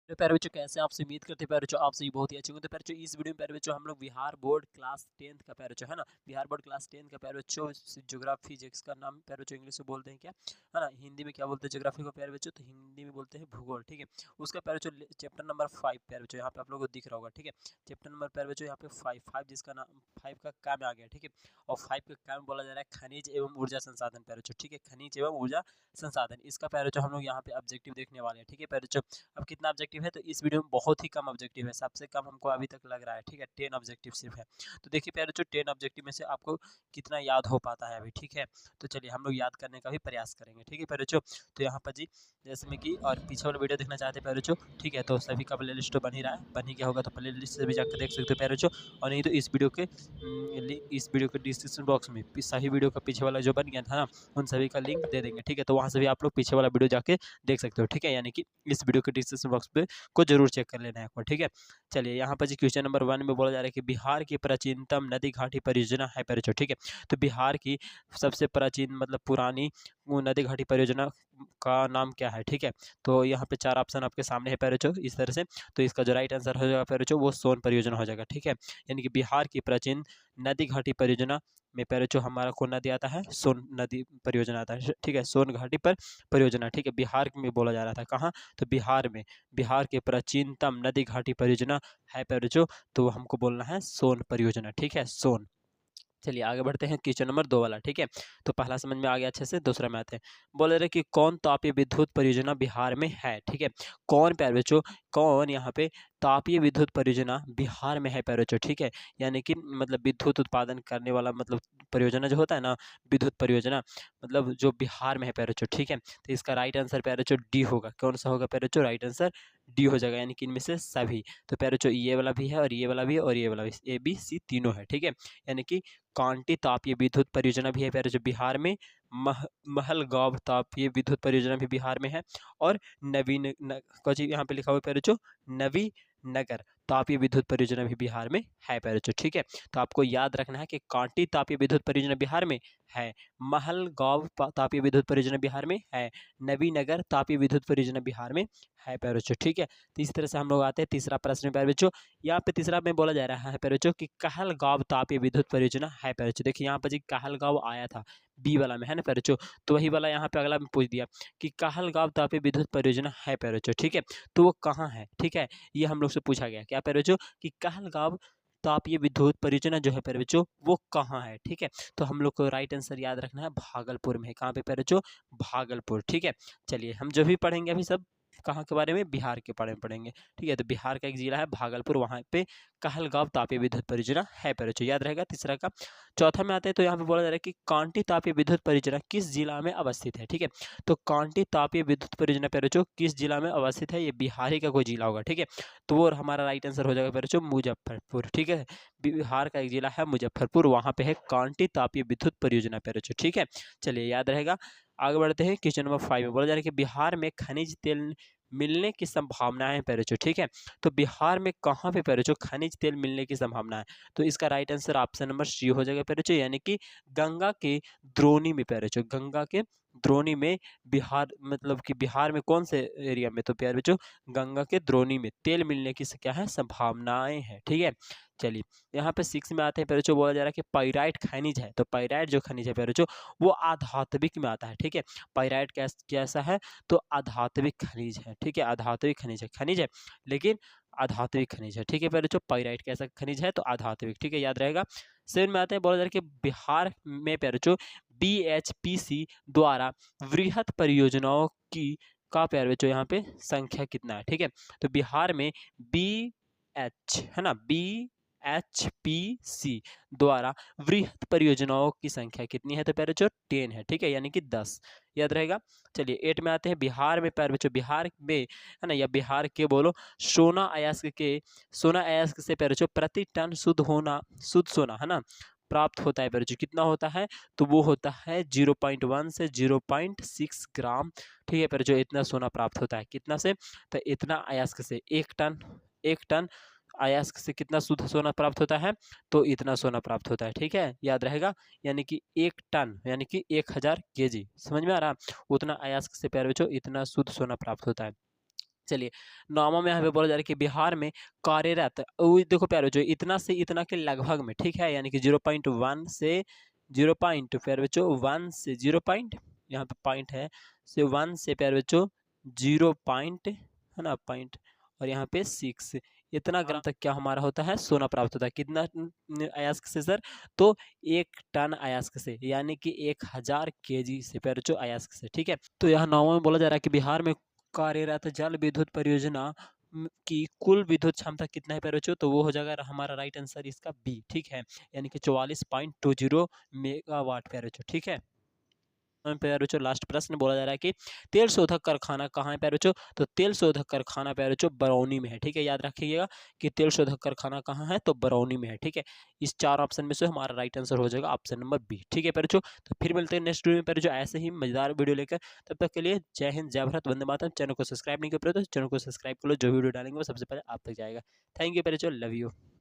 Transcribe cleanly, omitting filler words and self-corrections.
तो प्यारे बच्चों कैसे हैं? आपसे उम्मीद करते हैं प्यारे बच्चों आप सभी बहुत ही अच्छे होंगे। तो प्यारे बच्चों इस वीडियो में प्यारे बच्चों हम लोग बिहार बोर्ड क्लास 10th का प्यारे बच्चों है ना, बिहार बोर्ड क्लास 10th का प्यारे बच्चों ज्योग्राफी फिजिक्स का नाम प्यारे बच्चों इंग्लिश में बोलते हैं क्या है ना, हिंदी में क्या बोलते हैं ज्योग्राफी को प्यारे बच्चों, तो हिंदी में बोलते हैं भूगोल। ठीक है, उसका प्यारे बच्चों चैप्टर नंबर 5 प्यारे बच्चों यहाँ पे आप लोगों को दिख रहा होगा। ठीक है, चैप्टर नंबर प्यारे बच्चों यहाँ पे 5 जिसका नाम 5 का काम आ गया। ठीक है, और 5 का काम बोला जा रहा है खनिज एवं ऊर्जा संसाधन प्यारे बच्चों। ठीक है, खनिज एवं ऊर्जा संसाधन, इसका प्यारे बच्चों हम लोग यहाँ पे ऑब्जेक्टिव देखने वाले हैं। ठीक है प्यारे बच्चों, अब कितना ऑब्जेक्टिव है, तो इस वीडियो में बहुत ही कम ऑब्जेक्टिव है, सबसे कम हमको अभी तक लग रहा है। ठीक है, 10 ऑब्जेक्टिव सिर्फ है। तो देखिए प्यारे बच्चों 10 ऑब्जेक्टिव में से आपको कितना याद हो पाता है अभी। ठीक है, तो चलिए हम लोग याद करने का भी प्रयास करेंगे। ठीक है प्यारे बच्चों, तो यहाँ पर जी जैसे में कि और पीछे वाला वीडियो देखना चाहते हैं प्यारे बच्चों, ठीक है, तो सभी का प्ले लिस्ट तो बन ही रहा है, बन ही गया होगा, तो प्ले लिस्ट से भी जाकर देख सकते हो प्यारे बच्चों। और नहीं तो इस वीडियो के डिस्क्रिप्शन बॉक्स में सही वीडियो का पीछे वाला जो बन गया था ना, उन सभी का लिंक दे देंगे। ठीक है, तो वहाँ से भी आप लोग पीछे वाला वीडियो जाके देख सकते हो। ठीक है, यानी कि इस वीडियो के डिस्क्रिप्शन बॉक्स पे को जरूर चेक कर लेना है एक बार। ठीक है, चलिए यहाँ पर जी क्वेश्चन नंबर 1 में बोला जा रहा है कि बिहार की प्राचीनतम नदी घाटी परियोजना है प्यारे बच्चों। ठीक है, तो बिहार की सबसे प्राचीन मतलब पुरानी वो नदी घाटी परियोजना का नाम क्या है। ठीक है, तो यहाँ पे 4 ऑप्शन आपके सामने है प्यारे बच्चों इस तरह से, तो इसका जो राइट आंसर हो जाएगा प्यारे बच्चों वो सोन परियोजना हो जाएगा। ठीक है, यानी कि बिहार की प्राचीन नदी घाटी परियोजना में प्यारे बच्चों हमारा कौन नदी आता है, सोन नदी परियोजना आता है। ठीक है, सोन घाटी पर परियोजना। ठीक है, बिहार में बोला जा रहा था, कहाँ, तो बिहार में, बिहार के प्राचीनतम नदी घाटी परियोजना है प्यारे बच्चों, तो हमको बोलना है सोन परियोजना। ठीक है, सोन। चलिए आगे बढ़ते हैं क्वेश्चन नंबर 2 वाला। ठीक है, तो पहला समझ में आ गया अच्छे से, दूसरा में आते हैं। बोल रहे कि कौन तापीय विद्युत परियोजना बिहार में है। ठीक है, कौन प्यारे बच्चों, कौन यहाँ पे तापीय विद्युत परियोजना बिहार में है प्यारे बच्चों। ठीक है, यानी कि मतलब विद्युत उत्पादन करने वाला मतलब परियोजना जो होता है ना, विद्युत परियोजना मतलब जो बिहार में है प्यारे बच्चों। ठीक है, तो इसका राइट आंसर प्यारे बच्चों डी होगा। कौन सा होगा प्यारे बच्चों, राइट आंसर डी हो जाएगा, यानी कि इनमें से सभी। तो प्यारे बच्चों ये वाला भी है और ये वाला भी है और ये वाला भी, ए बी सी तीनों है। ठीक है, यानी कि कांटी तापीय विद्युत परियोजना भी है प्यारे जो बिहार में, महलगांव तापीय विद्युत परियोजना भी बिहार में है, और नवीन कुछ यहाँ पे लिखा हुआ है प्यारे जो नवी नगर तापीय विद्युत परियोजना भी बिहार में है प्यारे जो। ठीक है, तो आपको याद रखना है कि कांटी तापीय विद्युत परियोजना बिहार में है, महलगांव तापीय विद्युत परियोजना बिहार में है, नवीनगर तापीय विद्युत परियोजना बिहार में है प्यारे बच्चों। ठीक है, तो इस तरह से हम लोग आते हैं तीसरा प्रश्न प्यारे बच्चों। यहाँ पे तीसरा में बोला जा रहा है प्यारे बच्चों कि कहलगांव तापीय विद्युत परियोजना है प्यारे बच्चों। देखिए यहाँ पर जी कहलगांव आया था बी वाला में, है ना प्यारे बच्चों, तो वही वाला यहाँ पे अगला में पूछ दिया कि कहलगांव तापीय विद्युत परियोजना है प्यारे बच्चों। ठीक है, तो वो कहाँ है। ठीक है, ये हम लोग से पूछा गया क्या प्यारे बच्चों कि कहलगांव तापीय विद्युत परियोजना जो है प्यारे बच्चों वो कहाँ है। ठीक है, तो हम लोग को राइट आंसर याद रखना है भागलपुर में है। कहाँ पे प्यारे बच्चों, भागलपुर। ठीक है, चलिए हम जो भी पढ़ेंगे अभी सब कहाँ के बारे में, बिहार के बारे में पढ़ेंगे। ठीक है, तो बिहार का एक जिला है भागलपुर, वहाँ पे कहलगांव तापीय विद्युत परियोजना है प्यारे बच्चों, याद रहेगा तीसरा का। चौथा में आते हैं, तो यहाँ पे बोला जा रहा है कि कांटी तापीय विद्युत परियोजना किस जिला में अवस्थित है। ठीक है, तो कांटी तापीय विद्युत परियोजना प्यारे बच्चों किस जिला में अवस्थित है, ये बिहार ही का कोई जिला होगा। ठीक है, तो वो हमारा राइट आंसर हो जाएगा प्यारे बच्चों मुजफ्फरपुर। ठीक है, बिहार का एक जिला है मुजफ्फरपुर, वहाँ पे है कांटी तापीय विद्युत परियोजना प्यारे बच्चों। ठीक है, चलिए याद रहेगा। आगे बढ़ते हैं क्वेश्चन नंबर 5 में बोला जा रहा है कि बिहार में खनिज तेल मिलने की संभावनाएं हैं प्यारे बच्चों। ठीक है, तो बिहार में कहाँ पे प्यारे बच्चों खनिज तेल मिलने की संभावना है, तो इसका right answer option number C हो जाएगा प्यारे बच्चों, यानी कि गंगा के द्रोणी में प्यारे बच्चों, गंगा के द्रोणी में बिहार मतलब कि बिहार में कौन से एरिया में, तो प्यारे बच्चों गंगा के द्रोणी में तेल मिलने की क्या है संभावनाएं हैं। ठीक है, चलिए यहाँ पे 6 में आते हैं प्यारे बच्चों, बोला जा रहा है कि पाइराइट खनिज है, तो पाइराइट जो खनिज है प्यारे बच्चों वो आधात्विक में आता है। ठीक है, पाइराइट कैसा है, तो आधात्विक खनिज है। ठीक है, आधात्विक खनिज है, खनिज है लेकिन आधात्विक खनिज है। ठीक है प्यारे बच्चों, पाइराइट कैसा खनिज है, तो आधात्विक। ठीक है, याद रहेगा। 7 में आते हैं, बोला जा रहा है कि बिहार में प्यारे बच्चों BHPC द्वारा वृहत परियोजनाओं की का प्यारे बच्चों यहाँ पे संख्या कितना है। ठीक है, तो बिहार में BH है ना, BHPC द्वारा वृहत परियोजनाओं की संख्या कितनी है, तो प्यारे बच्चों 10 है। ठीक है, यानी कि 10 याद रहेगा। चलिए 8 में आते हैं, बिहार में प्यारे बच्चों, बिहार में है ना, या बिहार के बोलो सोना अयस्क से प्यारे बच्चों प्रति टन शुद्ध सोना है ना प्राप्त होता है प्यारे बच्चों, कितना होता है, तो वो होता है 0.1 से 0.6 ग्राम। ठीक है प्यारे बच्चों, इतना सोना प्राप्त होता है, कितना से, तो इतना अयस्क से, एक टन अयस्क से कितना शुद्ध सोना प्राप्त होता है, तो इतना सोना प्राप्त होता है। ठीक है, याद रहेगा, यानी कि 1 टन यानी कि 1000 kg, समझ में आ रहा, उतना अयस्क से प्यारे बच्चों इतना शुद्ध सोना प्राप्त होता है। चलिए, 9वां में यहाँ पे बोला जा रहा है कि बिहार में कार्यरत देखो प्यारे बच्चों इतना से इतना के लगभग में, ठीक है, यानी कि 0.1 से 0 पॉइंट प्यारे बच्चों 1 से 0 पॉइंट, यहाँ पे पॉइंट है, से 1 से प्यारे बच्चों 0 पॉइंट है ना, पॉइंट, और यहाँ पे 6 इतना ग्राम तक क्या हमारा होता है, सोना प्राप्त होता है। कितना अयस्क से सर, तो 1 टन अयस्क से, यानी कि 1000 केजी से प्यारे बच्चों अयस्क से, ठीक है। तो यहाँ 9वां में बोला जा रहा है कि बिहार में कार्यरत जल विद्युत परियोजना की कुल विद्युत क्षमता कितना है प्यारे बच्चों, तो वो हो जाएगा हमारा राइट आंसर इसका बी, ठीक है, यानी कि 44.20 मेगावाट प्यारे बच्चों, ठीक है। प्यारे बच्चों लास्ट प्रश्न बोला जा रहा है कि तेल शोधक कारखाना कहाँ है प्यारे बच्चों, तो तेल शोधक कारखाना प्यारे बच्चों बरौनी में है, ठीक है, याद रखिएगा कि तेल शोधक कारखाना कहाँ है, तो बरौनी में है, ठीक है। इस 4 ऑप्शन में से हमारा राइट आंसर हो जाएगा ऑप्शन नंबर बी, ठीक है प्यारे बच्चों। तो फिर मिलते हैं नेक्स्ट वीडियो में प्यारे बच्चों ऐसे ही मजेदार वीडियो लेकर, तब तक के लिए जय हिंद, जय भारत, वंदे मातरम। चैनल को सब्सक्राइब नहीं कर पाए तो चैनल को सब्सक्राइब कर लो, जो वीडियो डालेंगे वो सबसे पहले आप तक जाएगा। थैंक यू प्यारे बच्चों, लव यू।